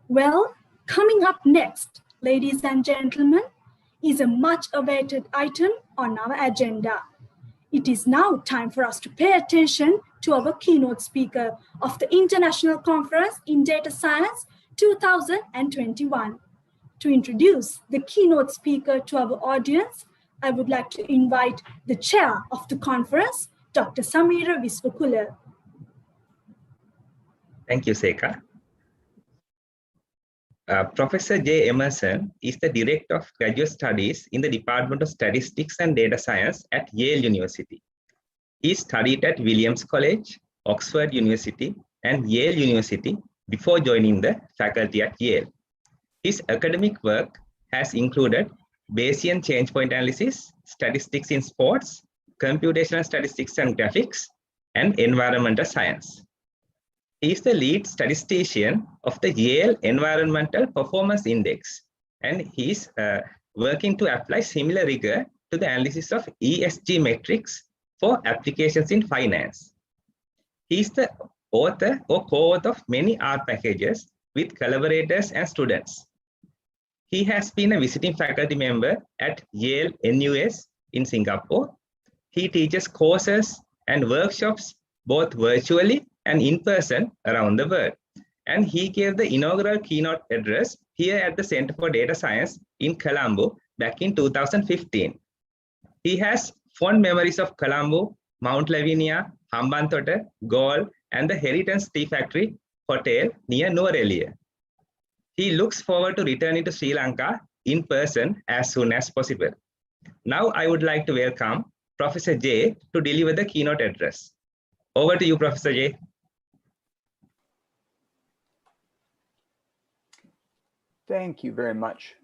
Well, coming up next, ladies and gentlemen, is a much awaited item on our agenda. It is now time for us to pay attention to our keynote speaker of the International Conference in Data Science 2021. To introduce the keynote speaker to our audience, I would like to invite the chair of the conference, Dr. Samira Viswakula. Thank you, Sekha. Professor J. Emmerson is the Director of Graduate Studies in the Department of Statistics and Data Science at Yale University. He studied at Williams College, Oxford University, and Yale University before joining the faculty at Yale. His academic work has included Bayesian change point analysis, statistics in sports, computational statistics and graphics, and environmental science. He is the lead statistician of the Yale Environmental Performance Index, and he is working to apply similar rigor to the analysis of ESG metrics for applications in finance. He is the author or co-author of many art packages with collaborators and students. He has been a visiting faculty member at Yale NUS in Singapore. He teaches courses and workshops both virtually and in person around the world. And he gave the inaugural keynote address here at the Center for Data Science in Colombo back in 2015. He has fond memories of Colombo, Mount Lavinia, Hambantota, Galle, and the Heritage Tea Factory Hotel near Nuwara. He looks forward to returning to Sri Lanka in person as soon as possible. Now I would like to welcome Professor J to deliver the keynote address. Over to you, Professor J. Thank you very much.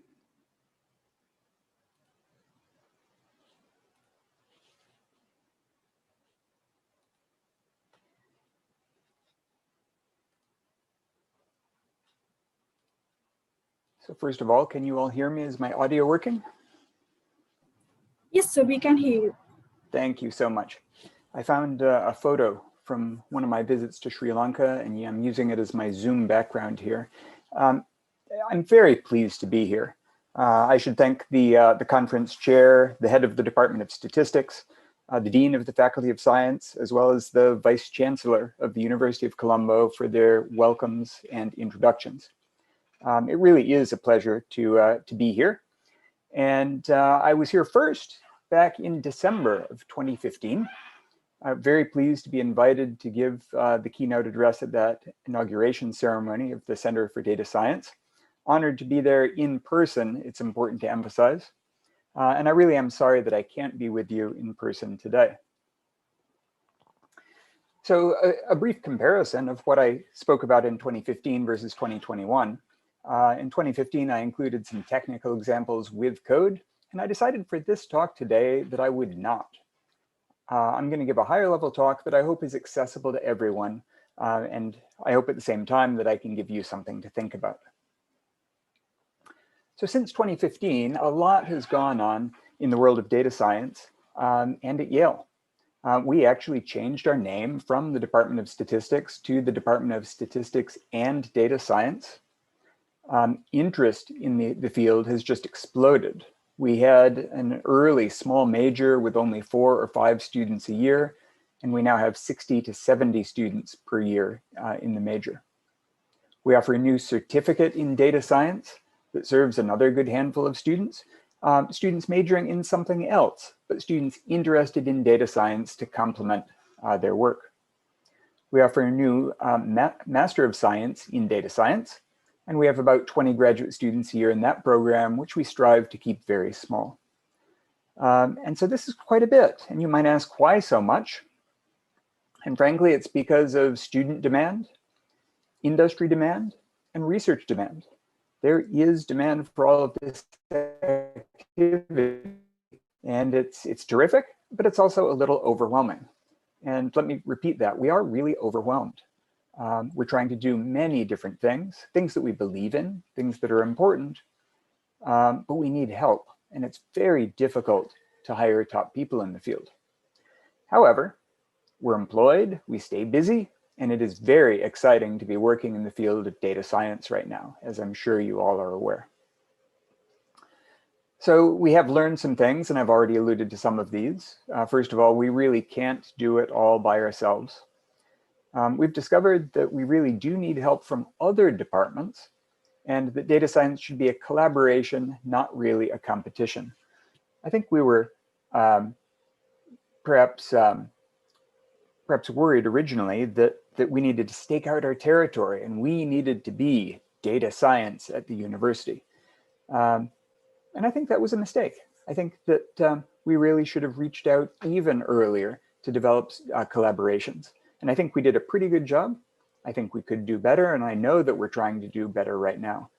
So first of all, can you all hear me? Is my audio working? Yes, sir, we can hear you. Thank you so much. I found a photo from one of my visits to Sri Lanka, and yeah, I'm using it as my Zoom background here. I'm very pleased to be here. I should thank the conference chair, the head of the Department of Statistics, the Dean of the Faculty of Science, as well as the Vice Chancellor of the University of Colombo for their welcomes and introductions. It really is a pleasure to be here. And I was here first back in December of 2015. I'm very pleased to be invited to give the keynote address at that inauguration ceremony of the Center for Data Science. Honored to be there in person, it's important to emphasize. And I really am sorry that I can't be with you in person today. So a brief comparison of what I spoke about in 2015 versus 2021. In 2015, I included some technical examples with code, and I decided for this talk today that I would not. I'm going to give a higher level talk that I hope is accessible to everyone, and I hope at the same time that I can give you something to think about. So since 2015, a lot has gone on in the world of data science and at Yale. We actually changed our name from the Department of Statistics to the Department of Statistics and Data Science. Interest in the field has just exploded. We had an early small major with only 4 or 5 students a year, and we now have 60 to 70 students per year in the major. We offer a new certificate in data science that serves another good handful of students, students majoring in something else, but students interested in data science to complement their work. We offer a new Master of Science in Data Science, and we have about 20 graduate students a year in that program, which we strive to keep very small. And so this is quite a bit, and you might ask why so much? And frankly, it's because of student demand, industry demand, and research demand. There is demand for all of this activity, and it's terrific, but it's also a little overwhelming. And let me repeat that, we are really overwhelmed. We're trying to do many different things that we believe in, things that are important, but we need help, and it's very difficult to hire top people in the field. However, we're employed, we stay busy, And it is very exciting to be working in the field of data science right now, as I'm sure you all are aware. So we have learned some things, and I've already alluded to some of these. First of all, we really can't do it all by ourselves. We've discovered that we really do need help from other departments, and that data science should be a collaboration, not really a competition. I think we were perhaps worried originally that we needed to stake out our territory and we needed to be data science at the university. And I think that was a mistake. I think that we really should have reached out even earlier to develop collaborations. And I think we did a pretty good job. I think we could do better, and I know that we're trying to do better right now.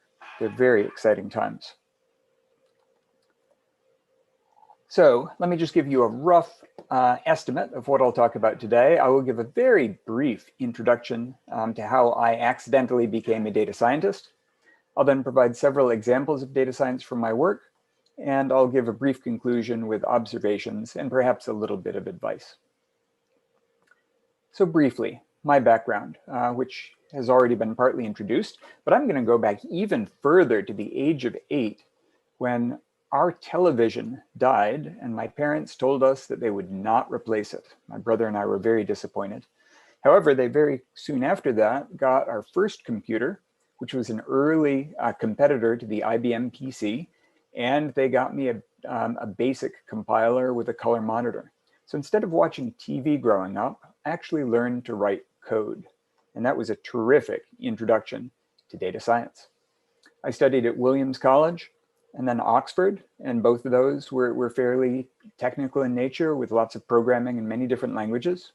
They're very exciting times. So let me just give you a rough estimate of what I'll talk about today. I will give a very brief introduction to how I accidentally became a data scientist. I'll then provide several examples of data science from my work, and I'll give a brief conclusion with observations and perhaps a little bit of advice. So briefly, my background, which has already been partly introduced, but I'm going to go back even further to the age of 8 when our television died and my parents told us that they would not replace it. My brother and I were very disappointed. However, they very soon after that got our first computer, which was an early competitor to the IBM PC, and they got me a basic compiler with a color monitor. So instead of watching TV growing up, I actually learned to write code. And that was a terrific introduction to data science. I studied at Williams College and then Oxford, and both of those were fairly technical in nature with lots of programming in many different languages.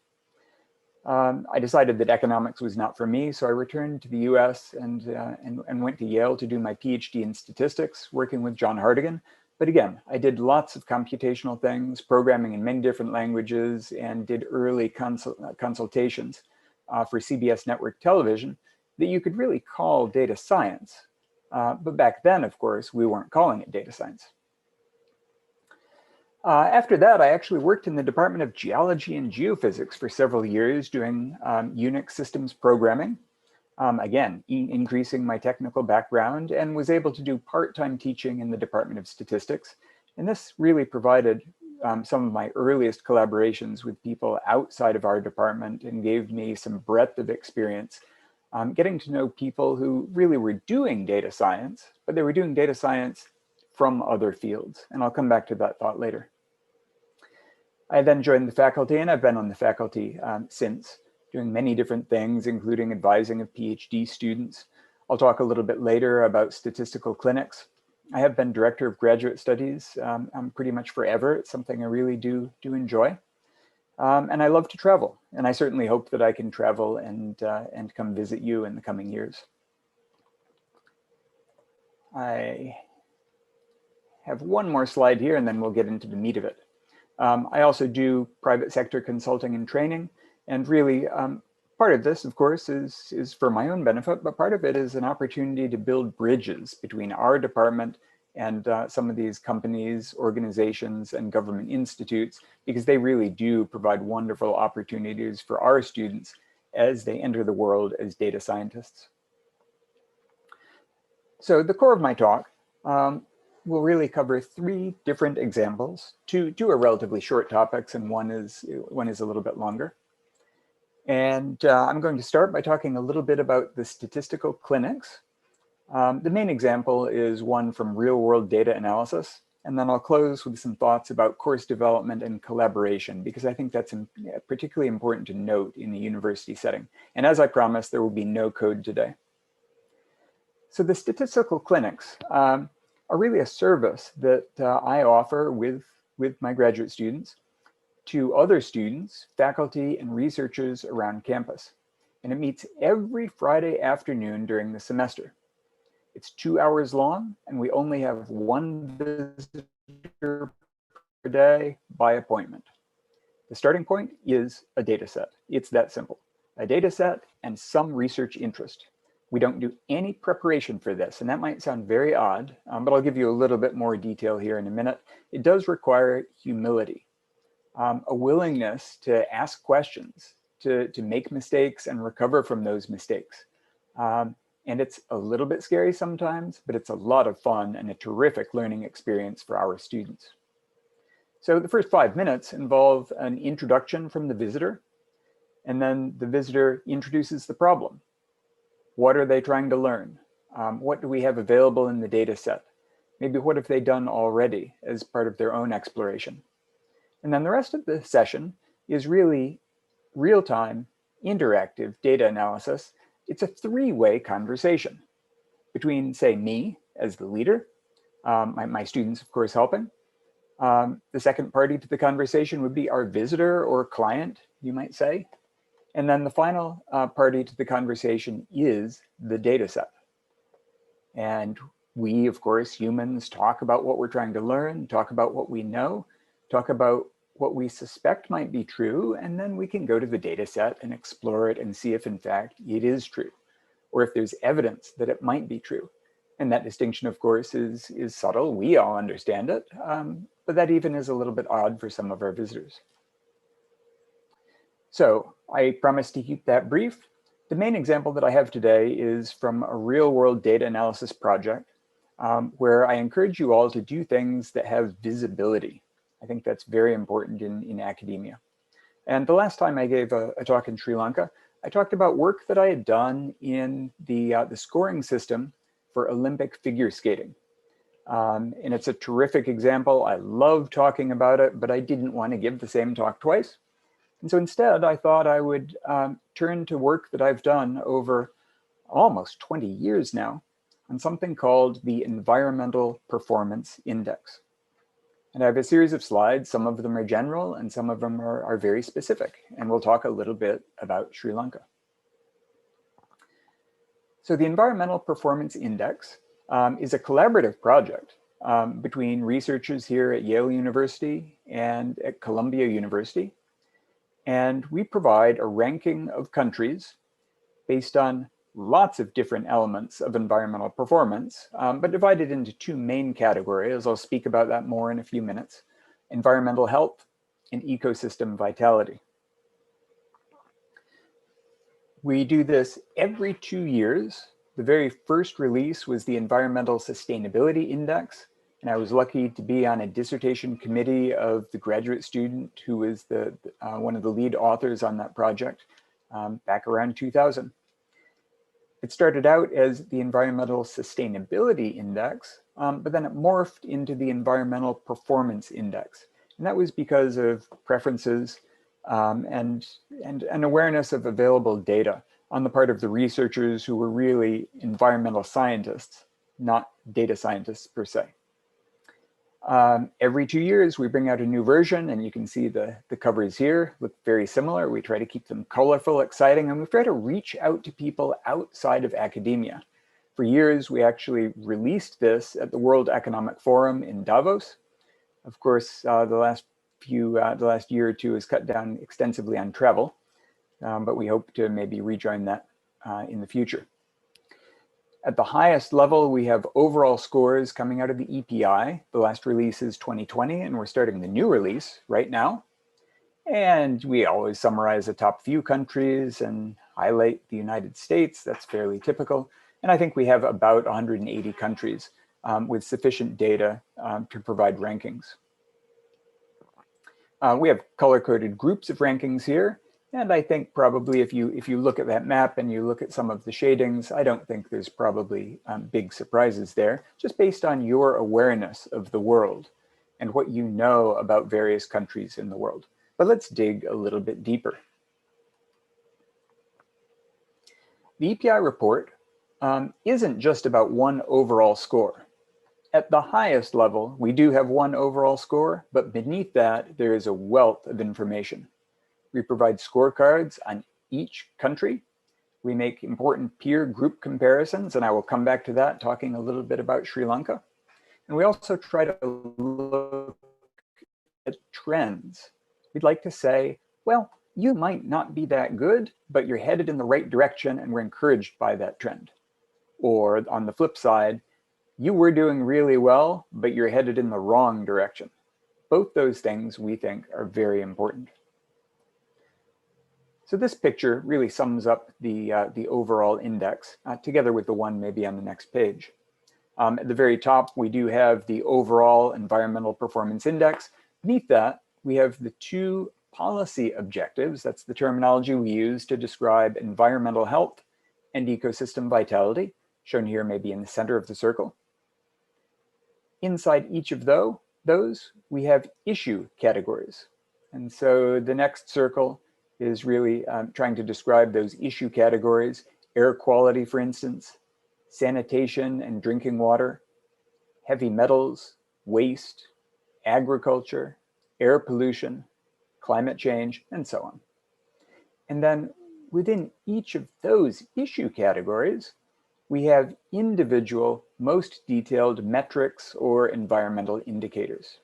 I decided that economics was not for me, so I returned to the US and went to Yale to do my PhD in statistics, working with John Hartigan. But again, I did lots of computational things, programming in many different languages, and did early consultations for CBS network television that you could really call data science. But back then, of course, we weren't calling it data science. After that, I actually worked in the Department of Geology and Geophysics for several years doing Unix systems programming. Again, increasing my technical background, and was able to do part-time teaching in the Department of Statistics. And this really provided some of my earliest collaborations with people outside of our department and gave me some breadth of experience, getting to know people who really were doing data science, but they were doing data science from other fields. And I'll come back to that thought later. I then joined the faculty, and I've been on the faculty since, doing many different things, including advising of PhD students. I'll talk a little bit later about statistical clinics. I have been director of graduate studies pretty much forever. It's something I really do enjoy. And I love to travel, and I certainly hope that I can travel and come visit you in the coming years. I have one more slide here, and then we'll get into the meat of it. I also do private sector consulting and training, and really part of this, of course, is for my own benefit, but part of it is an opportunity to build bridges between our department and some of these companies, organizations, and government institutes, because they really do provide wonderful opportunities for our students as they enter the world as data scientists. So the core of my talk will really cover 3 different examples. Two are relatively short topics, and one is a little bit longer. And I'm going to start by talking a little bit about the statistical clinics. The main example is one from real-world data analysis, and then I'll close with some thoughts about course development and collaboration, because I think that's particularly important to note in the university setting. And as I promised, there will be no code today. So the statistical clinics are really a service that I offer with my graduate students to other students, faculty, and researchers around campus. And it meets every Friday afternoon during the semester. It's 2 hours long, and we only have 1 visitor per day by appointment. The starting point is a data set. It's that simple. A data set and some research interest. We don't do any preparation for this, and that might sound very odd, but I'll give you a little bit more detail here in a minute. It does require humility, a willingness to ask questions, to make mistakes and recover from those mistakes. And it's a little bit scary sometimes, but it's a lot of fun and a terrific learning experience for our students. So the first 5 minutes involve an introduction from the visitor, and then the visitor introduces the problem. What are they trying to learn? What do we have available in the data set? Maybe what have they done already as part of their own exploration? And then the rest of the session is really real-time, interactive data analysis. It's a three-way conversation between, say, me as the leader, my students, of course, helping. The second party to the conversation would be our visitor or client, you might say. And then the final party to the conversation is the data set. And we, of course, humans, talk about what we're trying to learn, talk about what we know, talk about what we suspect might be true, and then we can go to the data set and explore it and see if, in fact, it is true, or if there's evidence that it might be true. And that distinction, of course, is subtle. We all understand it, but that even is a little bit odd for some of our visitors. So I promised to keep that brief. The main example that I have today is from a real-world data analysis project where I encourage you all to do things that have visibility. I think that's very important in academia. And the last time I gave a talk in Sri Lanka, I talked about work that I had done in the scoring system for Olympic figure skating. And it's a terrific example. I love talking about it, but I didn't want to give the same talk twice. And so instead, I thought I would turn to work that I've done over almost 20 years now on something called the Environmental Performance Index. And I have a series of slides. Some of them are general and some of them are very specific. And we'll talk a little bit about Sri Lanka. So the Environmental Performance Index is a collaborative project between researchers here at Yale University and at Columbia University. And we provide a ranking of countries based on lots of different elements of environmental performance, but divided into two main categories. I'll speak about that more in a few minutes: environmental health and ecosystem vitality. We do this every 2 years. The very first release was the Environmental Sustainability Index, and I was lucky to be on a dissertation committee of the graduate student who was one of the lead authors on that project back around 2000. It started out as the Environmental Sustainability Index, but then it morphed into the Environmental Performance Index. And that was because of preferences and an awareness of available data on the part of the researchers who were really environmental scientists, not data scientists per se. Every 2 years, we bring out a new version, and you can see the covers here look very similar. We try to keep them colorful, exciting, and we try to reach out to people outside of academia. For years, we actually released this at the World Economic Forum in Davos. Of course, the last year or two has cut down extensively on travel, but we hope to maybe rejoin that in the future. At the highest level, we have overall scores coming out of the EPI. The last release is 2020, and we're starting the new release right now. And we always summarize the top few countries and highlight the United States. That's fairly typical. And I think we have about 180 countries with sufficient data to provide rankings. We have color-coded groups of rankings here. And I think probably if you look at that map and you look at some of the shadings, I don't think there's probably big surprises there, just based on your awareness of the world and what you know about various countries in the world. But let's dig a little bit deeper. The EPI report isn't just about one overall score. At the highest level, we do have one overall score, but beneath that, there is a wealth of information. We provide scorecards on each country. We make important peer group comparisons, and I will come back to that, talking a little bit about Sri Lanka. And we also try to look at trends. We'd like to say, well, you might not be that good, but you're headed in the right direction, and we're encouraged by that trend. Or on the flip side, you were doing really well, but you're headed in the wrong direction. Both those things we think are very important. So this picture really sums up the overall index, together with the one maybe on the next page. At the very top, we do have the overall environmental performance index. Beneath that, we have the 2 policy objectives. That's the terminology we use to describe environmental health and ecosystem vitality, shown here maybe in the center of the circle. Inside each of those, we have issue categories. And so the next circle is really trying to describe those issue categories: air quality, for instance, sanitation and drinking water, heavy metals, waste, agriculture, air pollution, climate change, and so on. And then within each of those issue categories, we have individual, most detailed metrics or environmental indicators.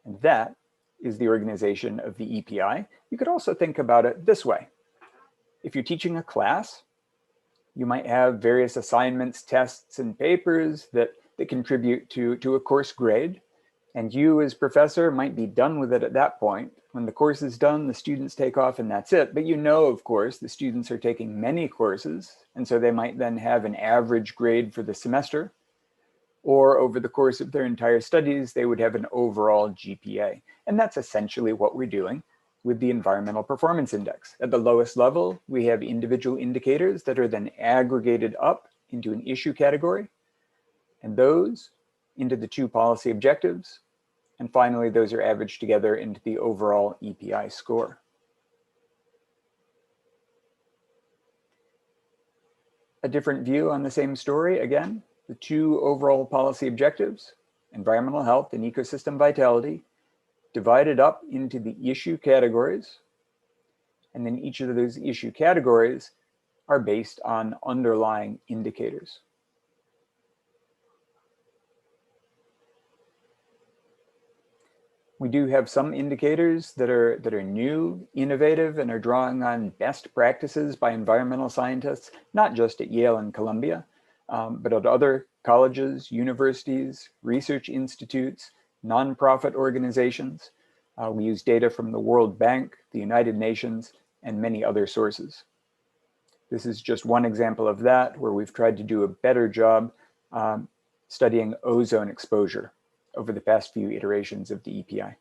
And that is the organization of the EPI. You could also think about it this way. If you're teaching a class, you might have various assignments, tests, and papers that contribute to a course grade. And you as professor might be done with it at that point. When the course is done, the students take off and that's it. But you know, of course, the students are taking many courses. And so they might then have an average grade for the semester. Or over the course of their entire studies, they would have an overall GPA. And that's essentially what we're doing with the Environmental Performance Index. At the lowest level, we have individual indicators that are then aggregated up into an issue category, and those into the 2 policy objectives. And finally, those are averaged together into the overall EPI score. A different view on the same story, again, the 2 overall policy objectives, environmental health and ecosystem vitality, divided up into the issue categories. And then each of those issue categories are based on underlying indicators. We do have some indicators that are new, innovative, and are drawing on best practices by environmental scientists, not just at Yale and Columbia, but at other colleges, universities, research institutes, nonprofit organizations. We use data from the World Bank, the United Nations, and many other sources. This is just one example of that, where we've tried to do a better job studying ozone exposure over the past few iterations of the EPI.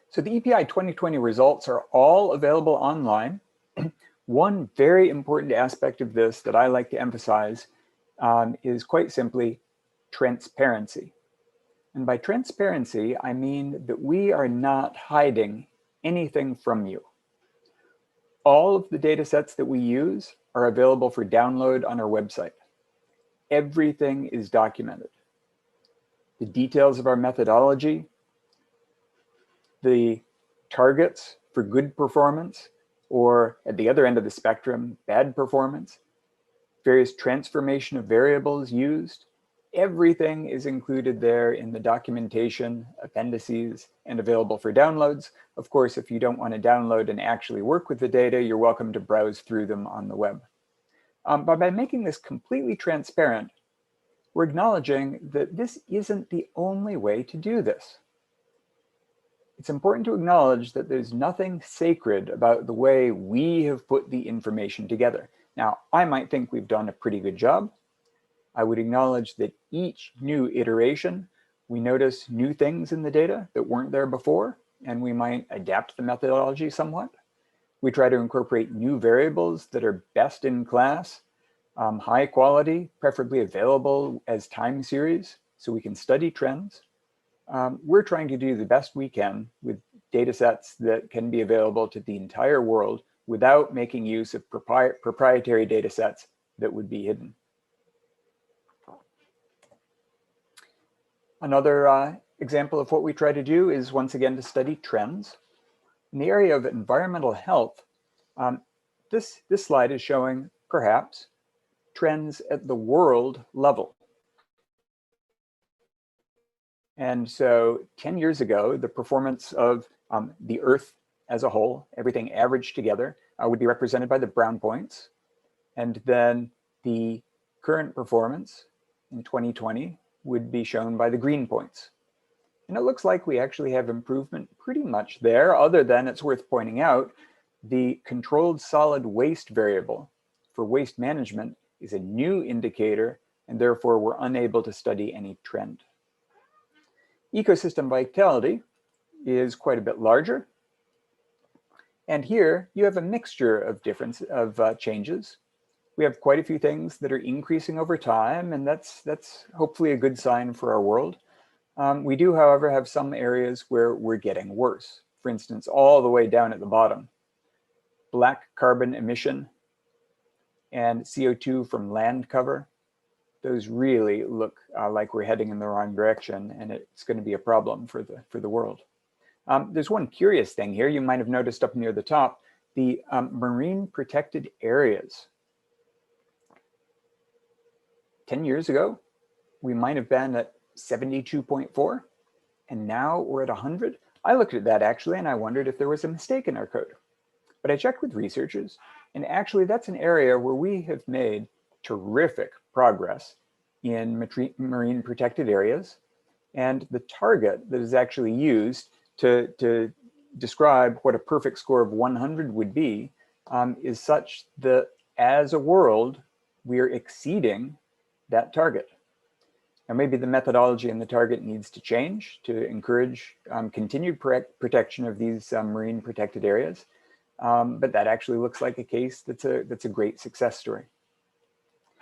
So the EPI 2020 results are all available online. One very important aspect of this that I like to emphasize is quite simply transparency. And by transparency, I mean that we are not hiding anything from you. All of the data sets that we use are available for download on our website. Everything is documented. The details of our methodology, the targets for good performance, or at the other end of the spectrum, bad performance, various transformation of variables used, everything is included there in the documentation, appendices, and available for downloads. Of course, if you don't want to download and actually work with the data, you're welcome to browse through them on the web. But by making this completely transparent, we're acknowledging that this isn't the only way to do this. It's important to acknowledge that there's nothing sacred about the way we have put the information together. Now, I might think we've done a pretty good job. I would acknowledge that each new iteration, we notice new things in the data that weren't there before, and we might adapt the methodology somewhat. We try to incorporate new variables that are best in class, high quality, preferably available as time series, so we can study trends. We're trying to do the best we can with data sets that can be available to the entire world without making use of proprietary data sets that would be hidden. Another example of what we try to do is, once again, to study trends. In the area of environmental health, this slide is showing, perhaps, trends at the world level. And so 10 years ago, the performance of the Earth as a whole, everything averaged together, would be represented by the brown points. And then the current performance in 2020 would be shown by the green points. And it looks like we actually have improvement pretty much there, other than it's worth pointing out, the controlled solid waste variable for waste management is a new indicator, and therefore we're unable to study any trend. Ecosystem vitality is quite a bit larger. And here you have a mixture of changes. We have quite a few things that are increasing over time, and that's hopefully a good sign for our world. We do, however, have some areas where we're getting worse. For instance, all the way down at the bottom, black carbon emission and CO2 from land cover. Those really look like we're heading in the wrong direction, and it's going to be a problem for the world. There's one curious thing here you might have noticed up near the top, the marine protected areas. 10 years ago, we might have been at 72.4, and now we're at 100. I looked at that actually, and I wondered if there was a mistake in our code. But I checked with researchers, and actually that's an area where we have made terrific progress in marine protected areas. And the target that is actually used to describe what a perfect score of 100 would be is such that as a world, we're exceeding that target. Now, maybe the methodology and the target needs to change to encourage continued protection of these marine protected areas. But that actually looks like a case that's a great success story.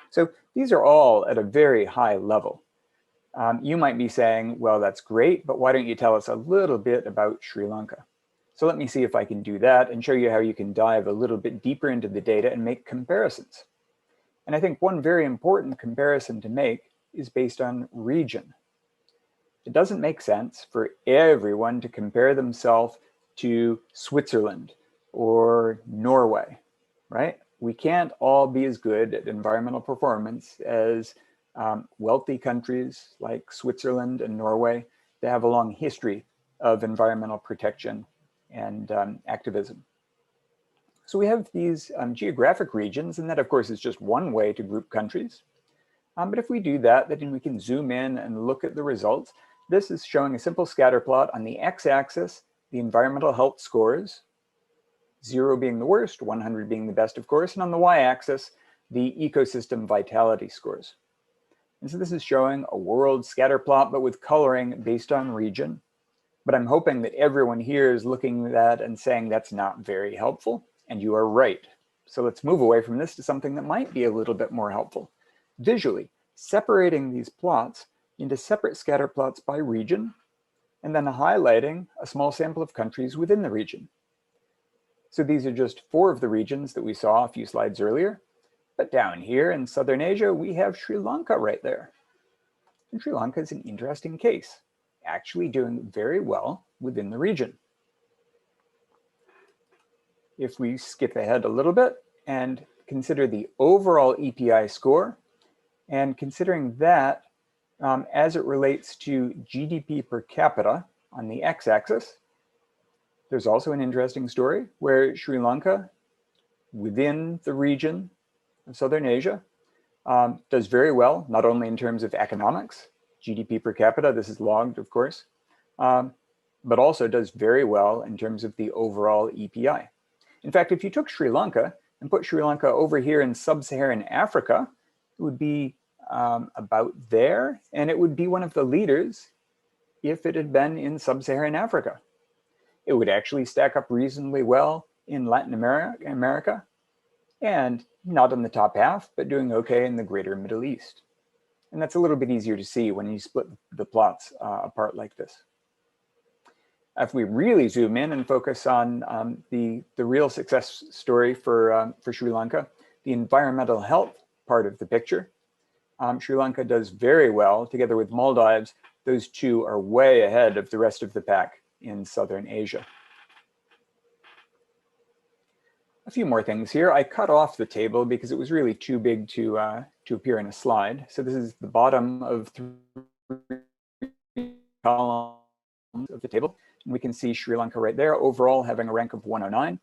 So these are all at a very high level. You might be saying, well, that's great, but why don't you tell us a little bit about Sri Lanka? So let me see if I can do that and show you how you can dive a little bit deeper into the data and make comparisons. And I think one very important comparison to make is based on region. It doesn't make sense for everyone to compare themselves to Switzerland or Norway, right? We can't all be as good at environmental performance as wealthy countries like Switzerland and Norway that have a long history of environmental protection and activism. So we have these geographic regions, and that of course is just one way to group countries. But if we do that, then we can zoom in and look at the results. This is showing a simple scatter plot on the x-axis, the environmental health scores, 0 being the worst, 100 being the best, of course, and on the y-axis, the ecosystem vitality scores. And so this is showing a world scatter plot, but with coloring based on region. But I'm hoping that everyone here is looking at that and saying that's not very helpful, and you are right. So let's move away from this to something that might be a little bit more helpful. Visually, separating these plots into separate scatter plots by region, and then highlighting a small sample of countries within the region. So these are just 4 of the regions that we saw a few slides earlier. But down here in Southern Asia, we have Sri Lanka right there. And Sri Lanka is an interesting case, actually doing very well within the region. If we skip ahead a little bit and consider the overall EPI score, and considering that as it relates to GDP per capita on the x-axis, there's also an interesting story where Sri Lanka, within the region of Southern Asia, does very well, not only in terms of economics, GDP per capita, this is logged, of course, but also does very well in terms of the overall EPI. In fact, if you took Sri Lanka and put Sri Lanka over here in sub-Saharan Africa, it would be about there, and it would be one of the leaders if it had been in sub-Saharan Africa. It would actually stack up reasonably well in Latin America, and not in the top half, but doing okay in the greater Middle East. And that's a little bit easier to see when you split the plots apart like this. If we really zoom in and focus on the real success story for Sri Lanka, the environmental health part of the picture, Sri Lanka does very well together with Maldives. Those two are way ahead of the rest of the pack in Southern Asia. A few more things here. I cut off the table because it was really too big to appear in a slide. So this is the bottom of 3 columns of the table. And we can see Sri Lanka right there, overall having a rank of 109,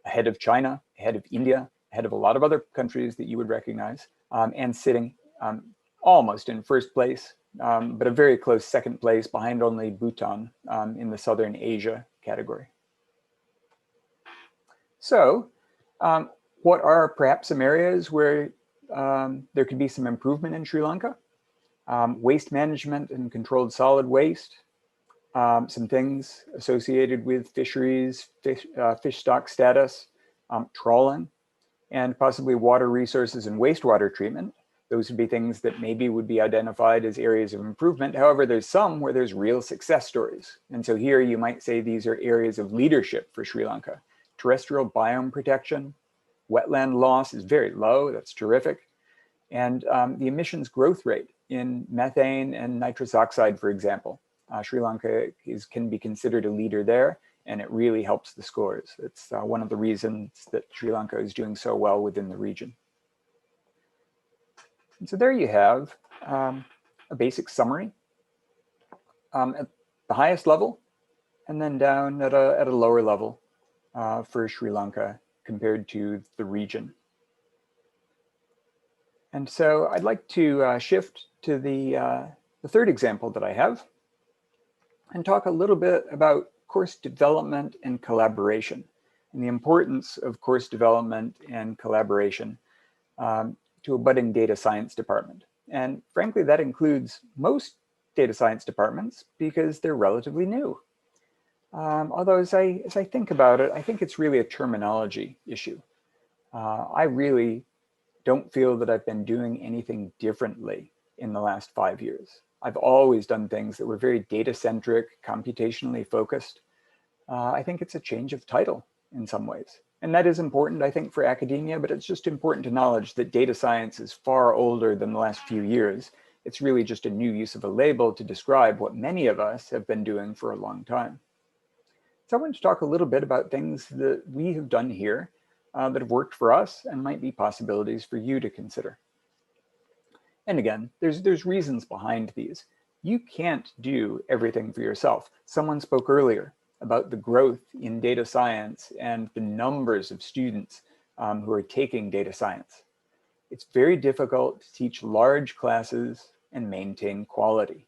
ahead of China, ahead of India, ahead of a lot of other countries that you would recognize, and sitting almost in first place, but a very close second place behind only Bhutan in the Southern Asia category. So what are perhaps some areas where there could be some improvement in Sri Lanka? Waste management and controlled solid waste, some things associated with fisheries, fish stock status, trawling, and possibly water resources and wastewater treatment. Those would be things that maybe would be identified as areas of improvement. However, there's some where there's real success stories. And so here you might say these are areas of leadership for Sri Lanka. Terrestrial biome protection, wetland loss is very low, that's terrific. And the emissions growth rate in methane and nitrous oxide, for example. Sri Lanka can be considered a leader there, and it really helps the scores. It's one of the reasons that Sri Lanka is doing so well within the region. And so there you have a basic summary at the highest level, and then down at a lower level for Sri Lanka compared to the region. And so I'd like to shift to the third example that I have and talk a little bit about course development and collaboration and the importance of course development and collaboration to a budding data science department. And frankly, that includes most data science departments because they're relatively new. Although as I think about it, I think it's really a terminology issue. I really don't feel that I've been doing anything differently in the last 5 years. I've always done things that were very data-centric, computationally focused. I think it's a change of title in some ways. And that is important, I think, for academia, but it's just important to acknowledge that data science is far older than the last few years. It's really just a new use of a label to describe what many of us have been doing for a long time. So I want to talk a little bit about things that we have done here that have worked for us and might be possibilities for you to consider. And again, there's reasons behind these. You can't do everything for yourself. Someone spoke earlier about the growth in data science and the numbers of students who are taking data science. It's very difficult to teach large classes and maintain quality.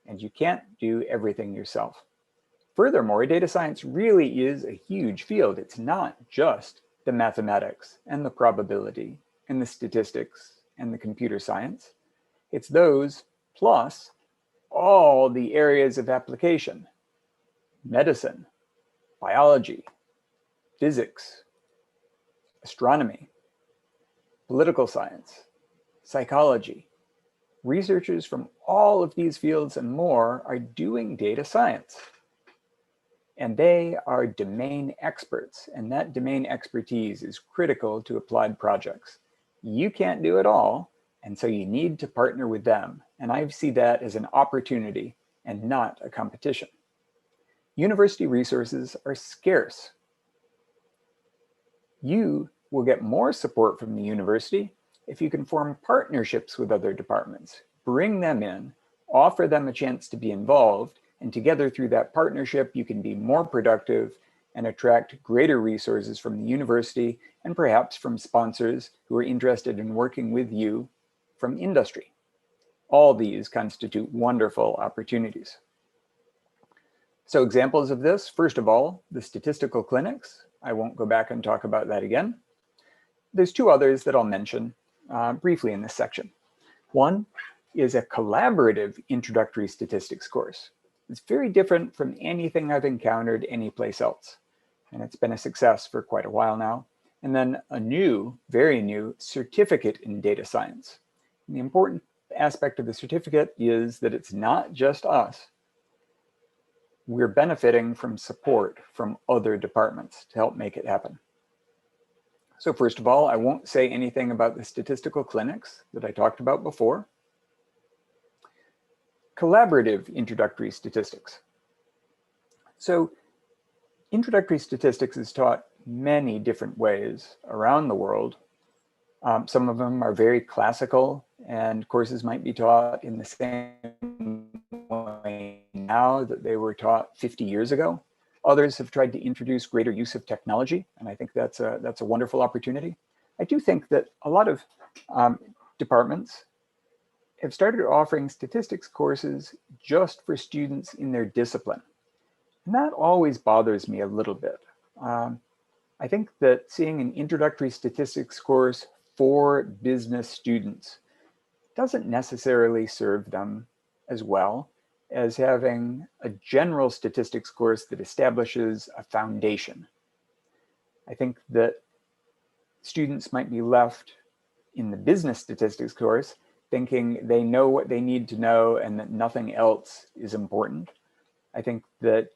And you can't do everything yourself. Furthermore, data science really is a huge field. It's not just the mathematics and the probability and the statistics and the computer science. It's those plus all the areas of application: medicine, biology, physics, astronomy, political science, psychology. Researchers from all of these fields and more are doing data science. And they are domain experts, and that domain expertise is critical to applied projects. You can't do it all, and so you need to partner with them. And I see that as an opportunity and not a competition. University resources are scarce. You will get more support from the university if you can form partnerships with other departments, bring them in, offer them a chance to be involved, and together through that partnership, you can be more productive and attract greater resources from the university and perhaps from sponsors who are interested in working with you from industry. All these constitute wonderful opportunities. So examples of this, first of all, the statistical clinics. I won't go back and talk about that again. There's two others that I'll mention briefly in this section. One is a collaborative introductory statistics course. It's very different from anything I've encountered anyplace else. And it's been a success for quite a while now. And then a new, very new certificate in data science. And the important aspect of the certificate is that it's not just us. We're benefiting from support from other departments to help make it happen. So first of all, I won't say anything about the statistical clinics that I talked about before. Collaborative introductory statistics. So introductory statistics is taught many different ways around the world. Some of them are very classical, and courses might be taught in the same way now that they were taught 50 years ago. Others have tried to introduce greater use of technology, and I think that's a wonderful opportunity. I do think that a lot of departments have started offering statistics courses just for students in their discipline. And that always bothers me a little bit. I think that seeing an introductory statistics course for business students doesn't necessarily serve them as well as having a general statistics course that establishes a foundation. I think that students might be left in the business statistics course thinking they know what they need to know and that nothing else is important. I think that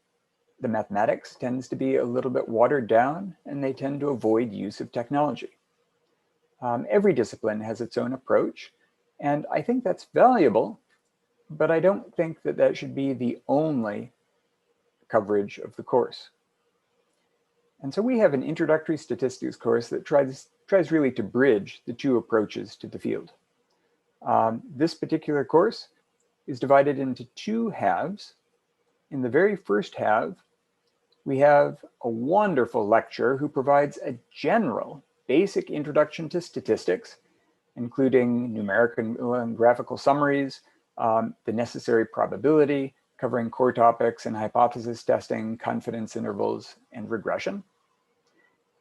the mathematics tends to be a little bit watered down and they tend to avoid use of technology. Every discipline has its own approach, and I think that's valuable, but I don't think that that should be the only coverage of the course. And so we have an introductory statistics course that tries really to bridge the two approaches to the field. This particular course is divided into two halves. In the very first half, we have a wonderful lecturer who provides a general basic introduction to statistics, including numeric and graphical summaries, the necessary probability, covering core topics and hypothesis testing, confidence intervals, and regression,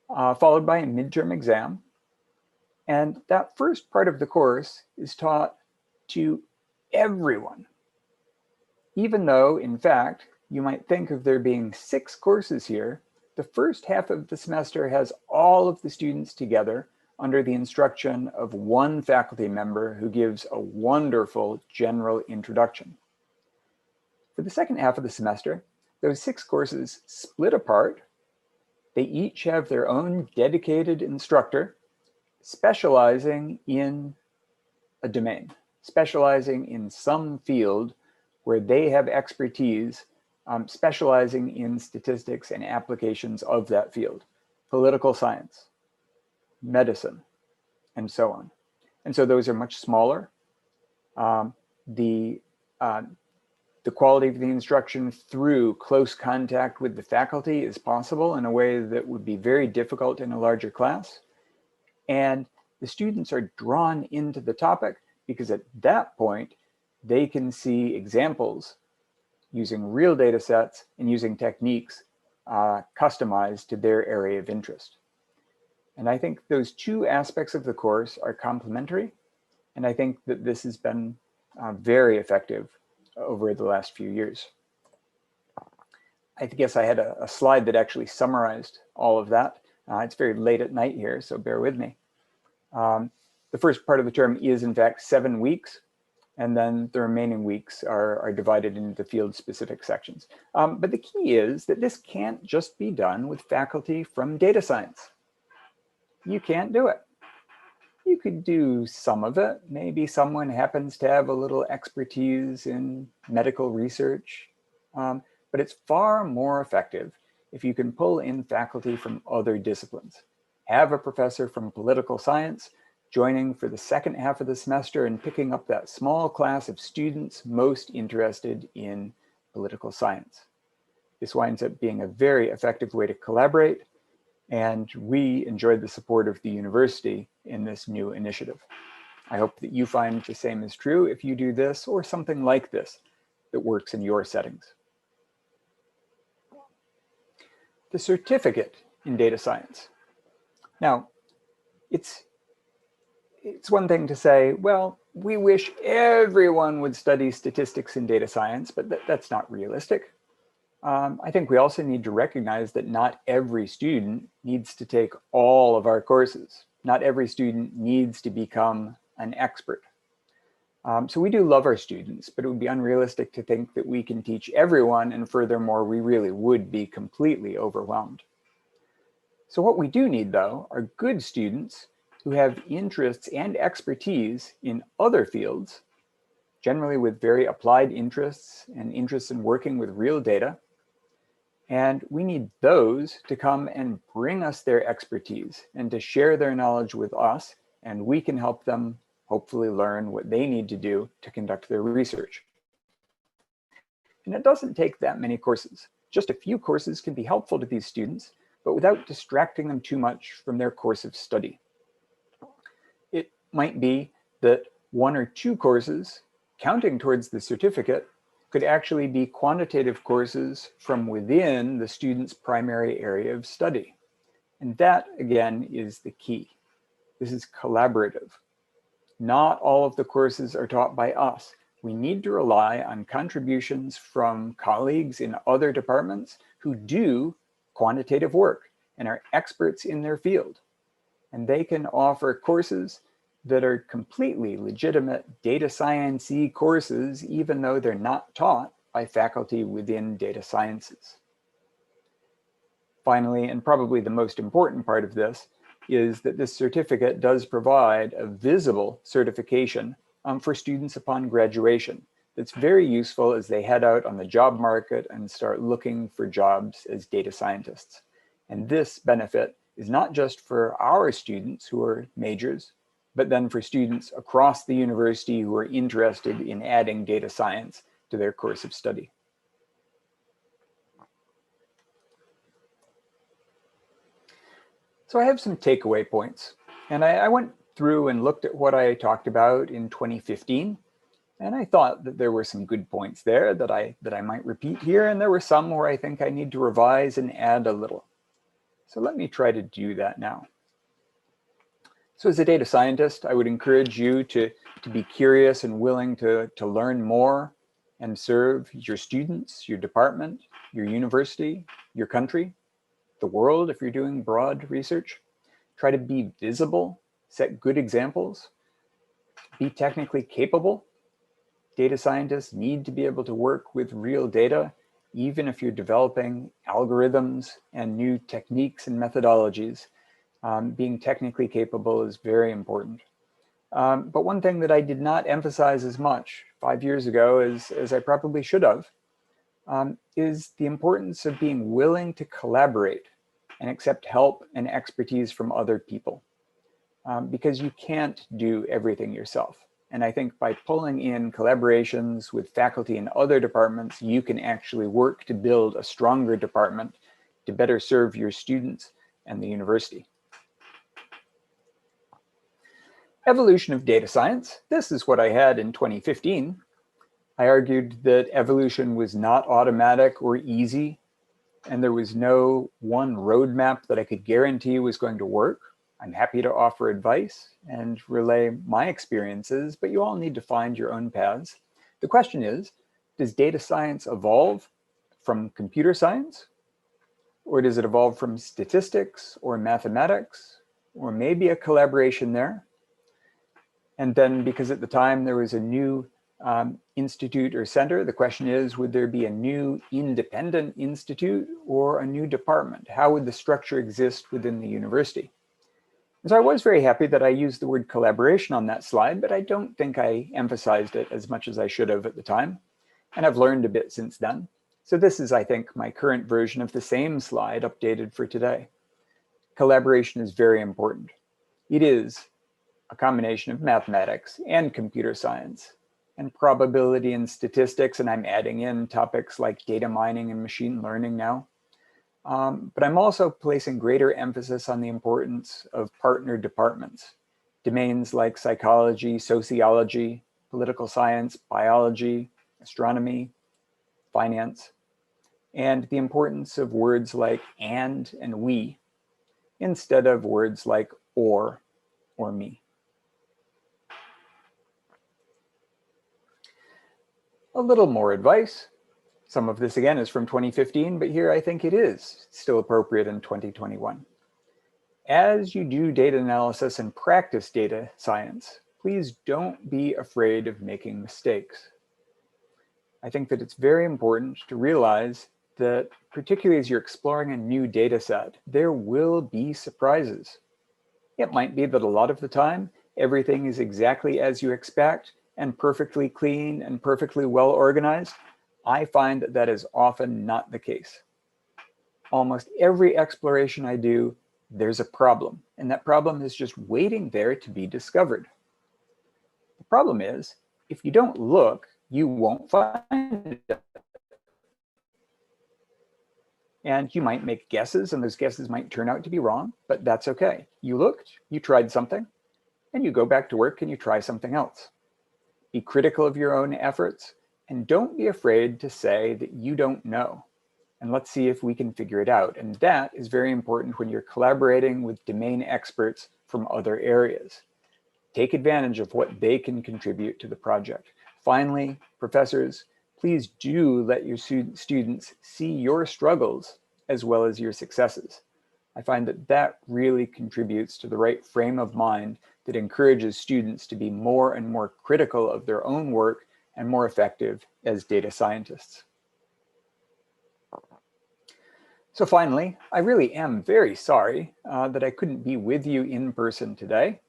followed by a midterm exam. And that first part of the course is taught to everyone, even though, in fact, you might think of there being 6 courses here. The first half of the semester has all of the students together under the instruction of one faculty member who gives a wonderful general introduction. For the second half of the semester, those 6 courses split apart. They each have their own dedicated instructor specializing in a domain, specializing in some field where they have expertise, specializing in statistics and applications of that field, political science, medicine, and so on. And so those are much smaller. The quality of the instruction through close contact with the faculty is possible in a way that would be very difficult in a larger class. And the students are drawn into the topic because at that point, they can see examples using real data sets and using techniques customized to their area of interest. And I think those two aspects of the course are complementary. And I think that this has been very effective over the last few years. I guess I had a slide that actually summarized all of that. It's very late at night here, so bear with me. The first part of the term is in fact 7 weeks, and then the remaining weeks are divided into field-specific sections. But the key is that this can't just be done with faculty from data science. You can't do it. You could do some of it. Maybe someone happens to have a little expertise in medical research, but it's far more effective if you can pull in faculty from other disciplines. Have a professor from political science joining for the second half of the semester and picking up that small class of students most interested in political science. This winds up being a very effective way to collaborate, and we enjoyed the support of the university in this new initiative. I hope that you find the same is true if you do this or something like this that works in your settings. The certificate in data science. Now, it's one thing to say, well, we wish everyone would study statistics and data science, but that's not realistic. I think we also need to recognize that not every student needs to take all of our courses. Not every student needs to become an expert. So we do love our students, but it would be unrealistic to think that we can teach everyone, and furthermore, we really would be completely overwhelmed. So what we do need, though, are good students who have interests and expertise in other fields, generally with very applied interests and interests in working with real data. And we need those to come and bring us their expertise and to share their knowledge with us, and we can help them hopefully learn what they need to do to conduct their research. And it doesn't take that many courses. Just a few courses can be helpful to these students, but without distracting them too much from their course of study. It might be that 1 or 2 courses counting towards the certificate could actually be quantitative courses from within the student's primary area of study. And that, again, is the key. This is collaborative. Not all of the courses are taught by us. We need to rely on contributions from colleagues in other departments who do quantitative work and are experts in their field. And they can offer courses that are completely legitimate data science-y courses, even though they're not taught by faculty within data sciences. Finally, and probably the most important part of this, is that this certificate does provide a visible certification for students upon graduation. That's very useful as they head out on the job market and start looking for jobs as data scientists. And this benefit is not just for our students who are majors, but then for students across the university who are interested in adding data science to their course of study. So I have some takeaway points, and I went through and looked at what I talked about in 2015, and I thought that there were some good points there that I might repeat here, and there were some where I think I need to revise and add a little. So let me try to do that now. So as a data scientist, I would encourage you to be curious and willing to learn more and serve your students, your department, your university, your country, the world if you're doing broad research. Try to be visible, set good examples, be technically capable. Data scientists need to be able to work with real data, even if you're developing algorithms and new techniques and methodologies. Being technically capable is very important. But one thing that I did not emphasize as much 5 years ago as I probably should have is the importance of being willing to collaborate and accept help and expertise from other people. Because you can't do everything yourself. And I think by pulling in collaborations with faculty in other departments, you can actually work to build a stronger department to better serve your students and the university. Evolution of data science. This is what I had in 2015. I argued that evolution was not automatic or easy, and there was no one roadmap that I could guarantee was going to work. I'm happy to offer advice and relay my experiences, but you all need to find your own paths. The question is, does data science evolve from computer science? Or does it evolve from statistics or mathematics, or maybe a collaboration there? And then, because at the time there was a new institute or center, the question is, would there be a new independent institute or a new department? How would the structure exist within the university? And so I was very happy that I used the word collaboration on that slide, but I don't think I emphasized it as much as I should have at the time. And I've learned a bit since then. So this is, I think, my current version of the same slide updated for today. Collaboration is very important. It is a combination of mathematics and computer science and probability and statistics, and I'm adding in topics like data mining and machine learning now. But I'm also placing greater emphasis on the importance of partner departments, domains like psychology, sociology, political science, biology, astronomy, finance, and the importance of words like and we instead of words like or me. A little more advice. Some of this, again, is from 2015, but here I think it is still appropriate in 2021. As you do data analysis and practice data science, please don't be afraid of making mistakes. I think that it's very important to realize that, particularly as you're exploring a new data set, there will be surprises. It might be that a lot of the time, everything is exactly as you expect and perfectly clean and perfectly well organized. I find that that is often not the case. Almost every exploration I do, there's a problem, and that problem is just waiting there to be discovered. The problem is, if you don't look, you won't find it. And you might make guesses, and those guesses might turn out to be wrong, but that's okay. You looked, you tried something, and you go back to work and you try something else. Be critical of your own efforts, and don't be afraid to say that you don't know. And let's see if we can figure it out. And that is very important when you're collaborating with domain experts from other areas. Take advantage of what they can contribute to the project. Finally, professors, please do let your students see your struggles as well as your successes. I find that that really contributes to the right frame of mind that encourages students to be more and more critical of their own work and more effective as data scientists. So finally, I really am very sorry that I couldn't be with you in person today.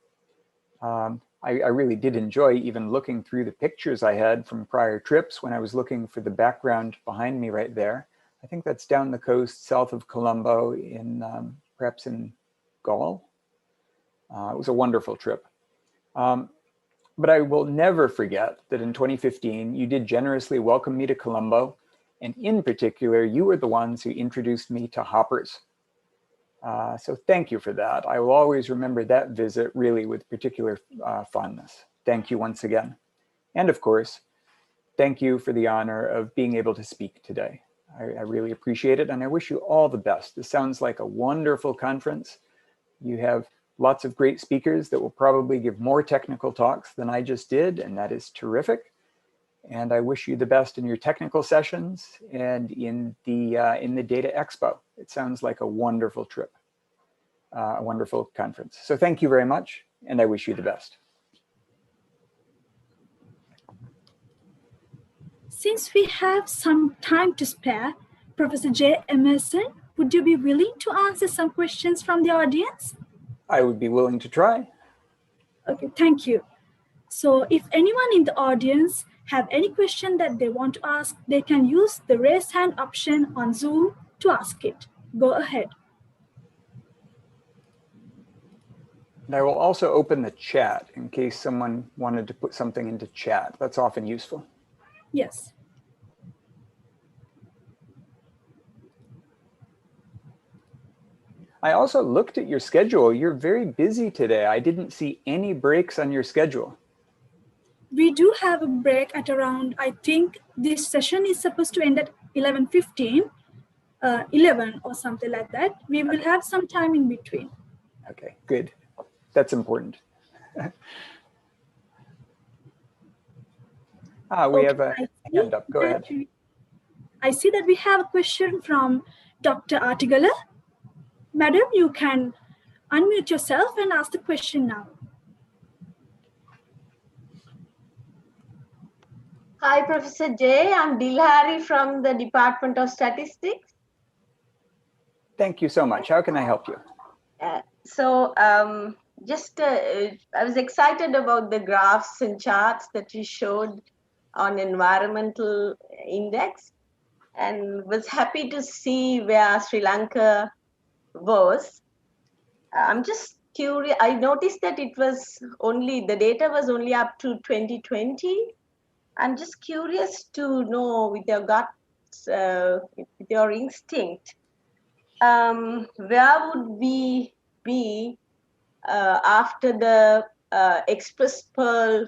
I really did enjoy even looking through the pictures I had from prior trips when I was looking for the background behind me right there. I think that's down the coast south of Colombo in perhaps in Gaul. It was a wonderful trip. But I will never forget that in 2015, you did generously welcome me to Colombo. And in particular, you were the ones who introduced me to hoppers. So thank you for that. I will always remember that visit really with particular fondness. Thank you once again. And of course, thank you for the honor of being able to speak today. I really appreciate it, and I wish you all the best. This sounds like a wonderful conference. You have lots of great speakers that will probably give more technical talks than I just did, and that is terrific. And I wish you the best in your technical sessions and in the Data Expo. It sounds like a wonderful trip, a wonderful conference. So thank you very much, and I wish you the best. Since we have some time to spare, Professor J. Emmerson, would you be willing to answer some questions from the audience? I would be willing to try. Okay, thank you. So if anyone in the audience have any question that they want to ask, they can use the raise hand option on Zoom to ask it. Go ahead. And I will also open the chat in case someone wanted to put something into chat. That's often useful. Yes. I also looked at your schedule. You're very busy today. I didn't see any breaks on your schedule. We do have a break at around, I think this session is supposed to end at 11:15, 11 or something like that. We will have some time in between. Okay, good. That's important. We have a hand up. Go ahead. I see that we have a question from Dr. Artigala. Madam, you can unmute yourself and ask the question now. Hi, Professor J. I'm Dilhari from the Department of Statistics. Thank you so much. How can I help you? I was excited about the graphs and charts that you showed on environmental index, and was happy to see where Sri Lanka was. I'm just curious. I noticed that it was only, the data was only up to 2020. I'm just curious to know, with your gut, with your instinct, where would we be after the Express Pearl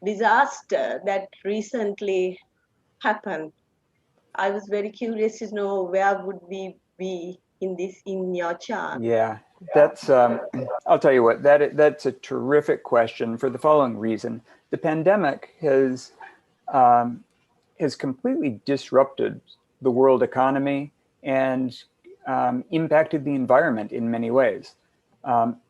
disaster that recently happened? I was very curious to know where would we be in your chart. Yeah, that's, I'll tell you what, that's a terrific question for the following reason. The pandemic has completely disrupted the world economy and impacted the environment in many ways.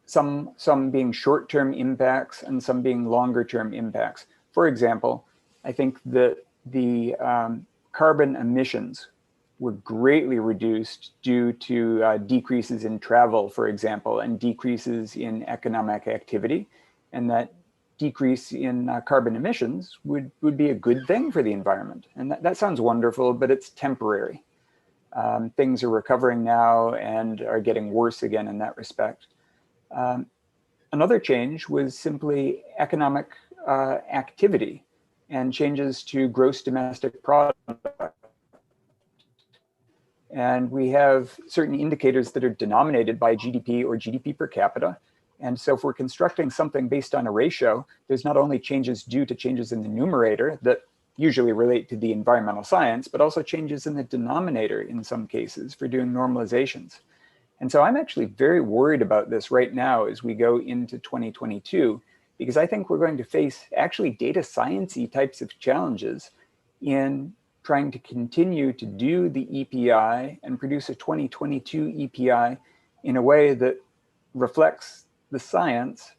Some being short-term impacts and some being longer-term impacts. For example, I think that the carbon emissions were greatly reduced due to decreases in travel, for example, and decreases in economic activity, and that decrease in carbon emissions would be a good thing for the environment. And that sounds wonderful, but it's temporary. Things are recovering now and are getting worse again in that respect. Another change was simply economic activity and changes to gross domestic product. And we have certain indicators that are denominated by GDP or GDP per capita. And so if we're constructing something based on a ratio, there's not only changes due to changes in the numerator that usually relate to the environmental science, but also changes in the denominator in some cases for doing normalizations. And so I'm actually very worried about this right now as we go into 2022, because I think we're going to face actually data science-y types of challenges in trying to continue to do the EPI and produce a 2022 EPI in a way that reflects the science,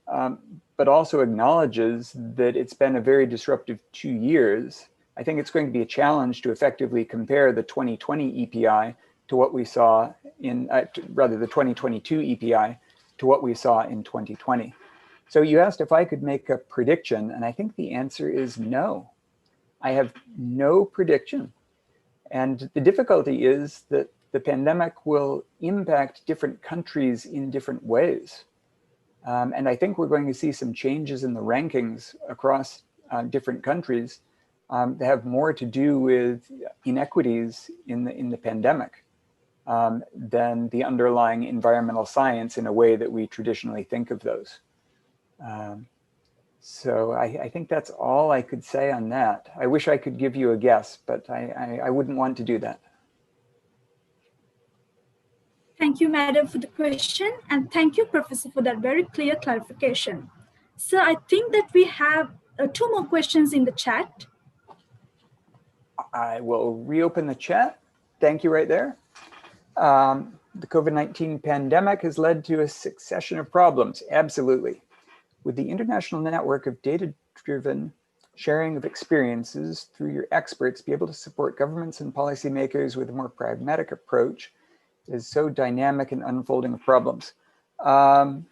but also acknowledges that it's been a very disruptive 2 years. I think it's going to be a challenge to effectively compare the 2020 EPI to what we saw in, rather the 2022 EPI to what we saw in 2020. So you asked if I could make a prediction, and I think the answer is no. I have no prediction. And the difficulty is that the pandemic will impact different countries in different ways. And I think we're going to see some changes in the rankings across different countries that have more to do with inequities in the pandemic than the underlying environmental science in a way that we traditionally think of those. So I think that's all I could say on that. I wish I could give you a guess, but I wouldn't want to do that. Thank you, Madam, for the question. And thank you, Professor, for that very clear clarification. So I think that we have 2 more questions in the chat. I will reopen the chat. Thank you right there. The COVID-19 pandemic has led to a succession of problems. Absolutely. With the international network of data-driven sharing of experiences through your experts, be able to support governments and policymakers with a more pragmatic approach is so dynamic and unfolding of problems. I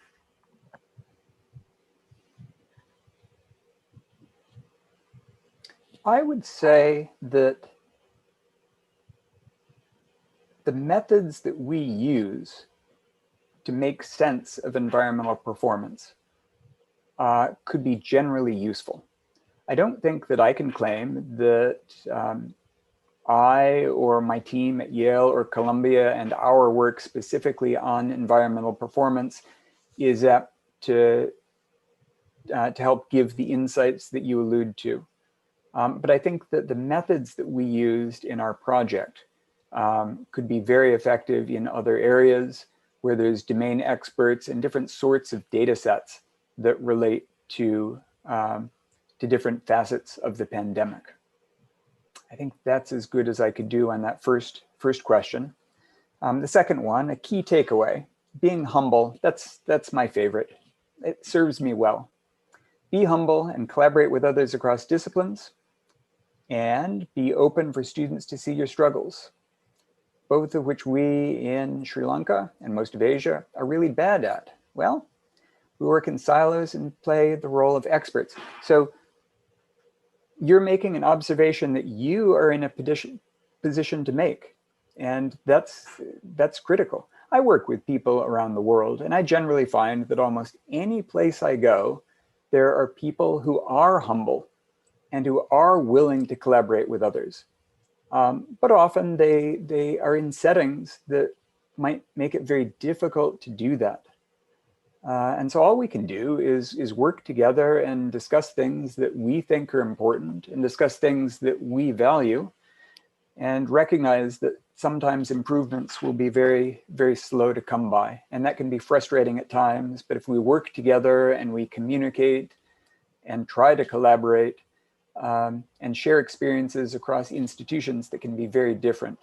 would say that the methods that we use to make sense of environmental performance could be generally useful. I don't think that I can claim that I or my team at Yale or Columbia and our work specifically on environmental performance is apt to help give the insights that you allude to. But I think that the methods that we used in our project could be very effective in other areas where there's domain experts and different sorts of data sets that relate to different facets of the pandemic. I think that's as good as I could do on that first question. The second one, a key takeaway, being humble, that's my favorite. It serves me well. Be humble and collaborate with others across disciplines, and be open for students to see your struggles, both of which we in Sri Lanka and most of Asia are really bad at. Well, we work in silos and play the role of experts. So you're making an observation that you are in a position to make, and that's critical. I work with people around the world, and I generally find that almost any place I go, there are people who are humble and who are willing to collaborate with others. But often they are in settings that might make it very difficult to do that. And so all we can do is work together and discuss things that we think are important and discuss things that we value, and recognize that sometimes improvements will be very, very slow to come by. And that can be frustrating at times, but if we work together and we communicate and try to collaborate and share experiences across institutions that can be very different,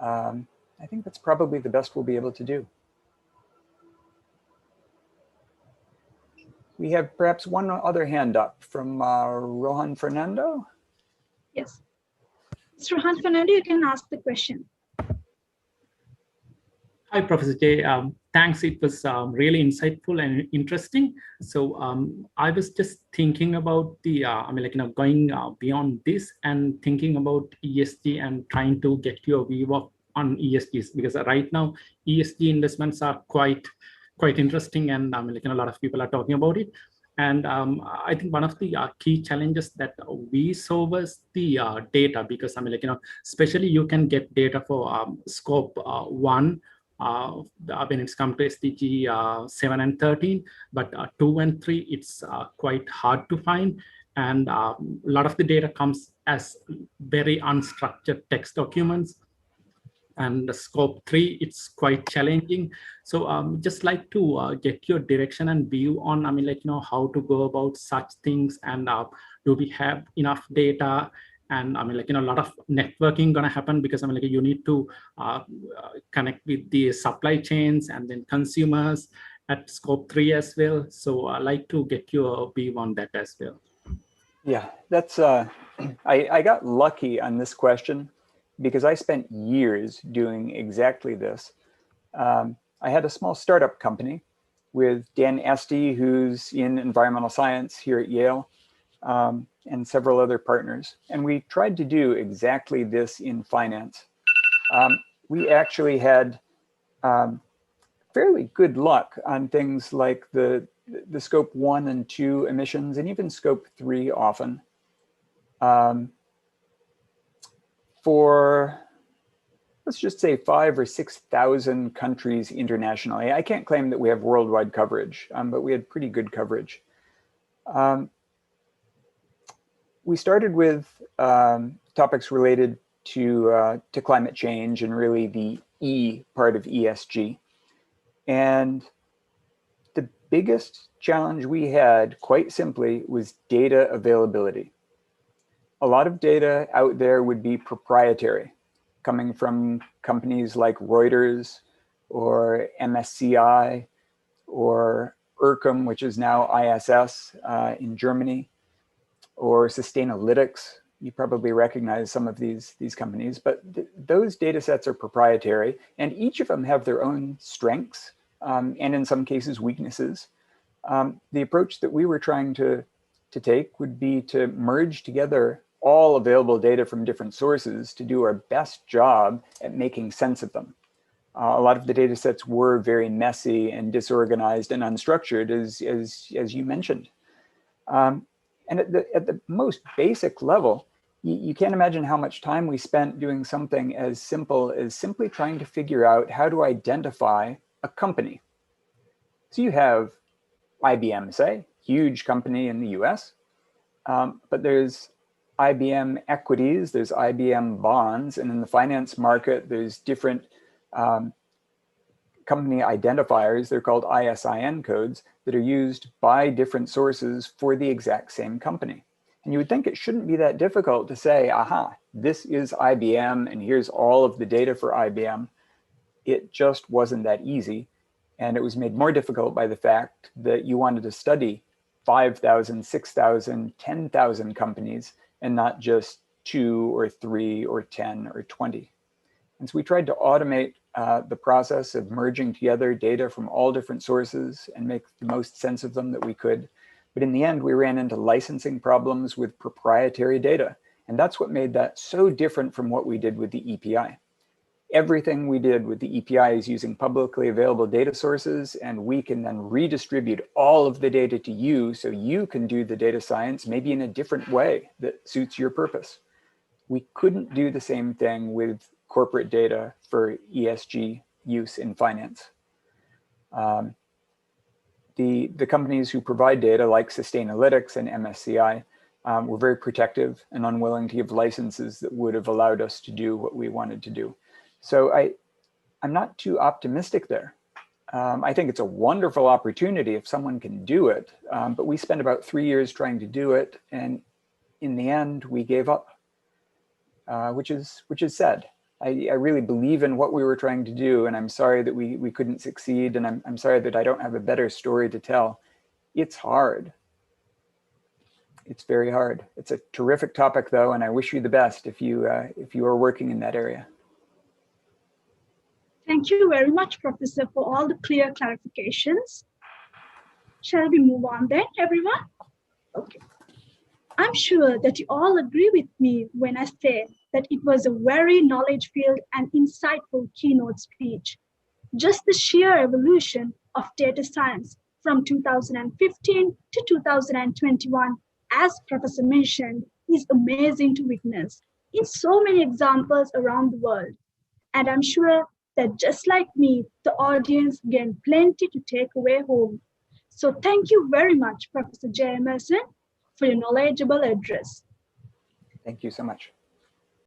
I think that's probably the best we'll be able to do. We have perhaps one other hand up from Rohan Fernando. Yes. Mr. Rohan Fernando, you can ask the question. Hi, Professor Jay. Thanks. It was really insightful and interesting. So I was just thinking about the, going beyond this and thinking about ESG and trying to get your view on ESGs, because right now ESG investments are quite interesting, and a lot of people are talking about it. And I think one of the key challenges that we saw was the data, because especially you can get data for scope 1 when it's come to SDG 7 and 13, but 2 and 3, it's quite hard to find. And a lot of the data comes as very unstructured text documents. And the scope 3, it's quite challenging. So just like to get your direction and view on, how to go about such things, and do we have enough data? And a lot of networking gonna happen, because you need to connect with the supply chains and then consumers at scope 3 as well. So I'd like to get your view on that as well. Yeah, that's I got lucky on this question, because I spent years doing exactly this. I had a small startup company with Dan Esty, who's in environmental science here at Yale, and several other partners. And we tried to do exactly this in finance. We actually had fairly good luck on things like the scope 1 and 2 emissions, and even scope 3 often. For, let's just say 5,000 or 6,000 countries internationally. I can't claim that we have worldwide coverage, but we had pretty good coverage. We started with topics related to climate change, and really the E part of ESG. And the biggest challenge we had, quite simply, was data availability. A lot of data out there would be proprietary, coming from companies like Reuters or MSCI or IRCM, which is now ISS in Germany, or Sustainalytics. You probably recognize some of these companies, but those data sets are proprietary, and each of them have their own strengths and in some cases weaknesses. The approach that we were trying to take would be to merge together all available data from different sources to do our best job at making sense of them. A lot of the data sets were very messy and disorganized and unstructured, as you mentioned. And at the most basic level, you can't imagine how much time we spent doing something as simple as simply trying to figure out how to identify a company. So you have IBM, say, huge company in the US, but there's IBM equities, there's IBM bonds, and in the finance market, there's different company identifiers. They're called ISIN codes that are used by different sources for the exact same company. And you would think it shouldn't be that difficult to say, aha, this is IBM, and here's all of the data for IBM. It just wasn't that easy. And it was made more difficult by the fact that you wanted to study 5,000, 6,000, 10,000 companies, and not just 2 or 3 or 10 or 20. And so we tried to automate the process of merging together data from all different sources and make the most sense of them that we could. But in the end, we ran into licensing problems with proprietary data. And that's what made that so different from what we did with the EPI. Everything we did with the EPI is using publicly available data sources, and we can then redistribute all of the data to you so you can do the data science maybe in a different way that suits your purpose. We couldn't do the same thing with corporate data for ESG use in finance. The companies who provide data, like Sustainalytics and MSCI, were very protective and unwilling to give licenses that would have allowed us to do what we wanted to do. So I'm not too optimistic there. I think it's a wonderful opportunity if someone can do it, but we spent about 3 years trying to do it, and in the end, we gave up, which is sad. I really believe in what we were trying to do, and I'm sorry that we couldn't succeed, and I'm sorry that I don't have a better story to tell. It's hard. It's very hard. It's a terrific topic, though, and I wish you the best if you are working in that area. Thank you very much, Professor, for all the clear clarifications. Shall we move on then, everyone? Okay. I'm sure that you all agree with me when I say that it was a very knowledge-filled and insightful keynote speech. Just the sheer evolution of data science from 2015 to 2021, as Professor mentioned, is amazing to witness in so many examples around the world. And I'm sure that just like me, the audience gained plenty to take away home. So thank you very much, Professor J. Emmerson, for your knowledgeable address. Thank you so much.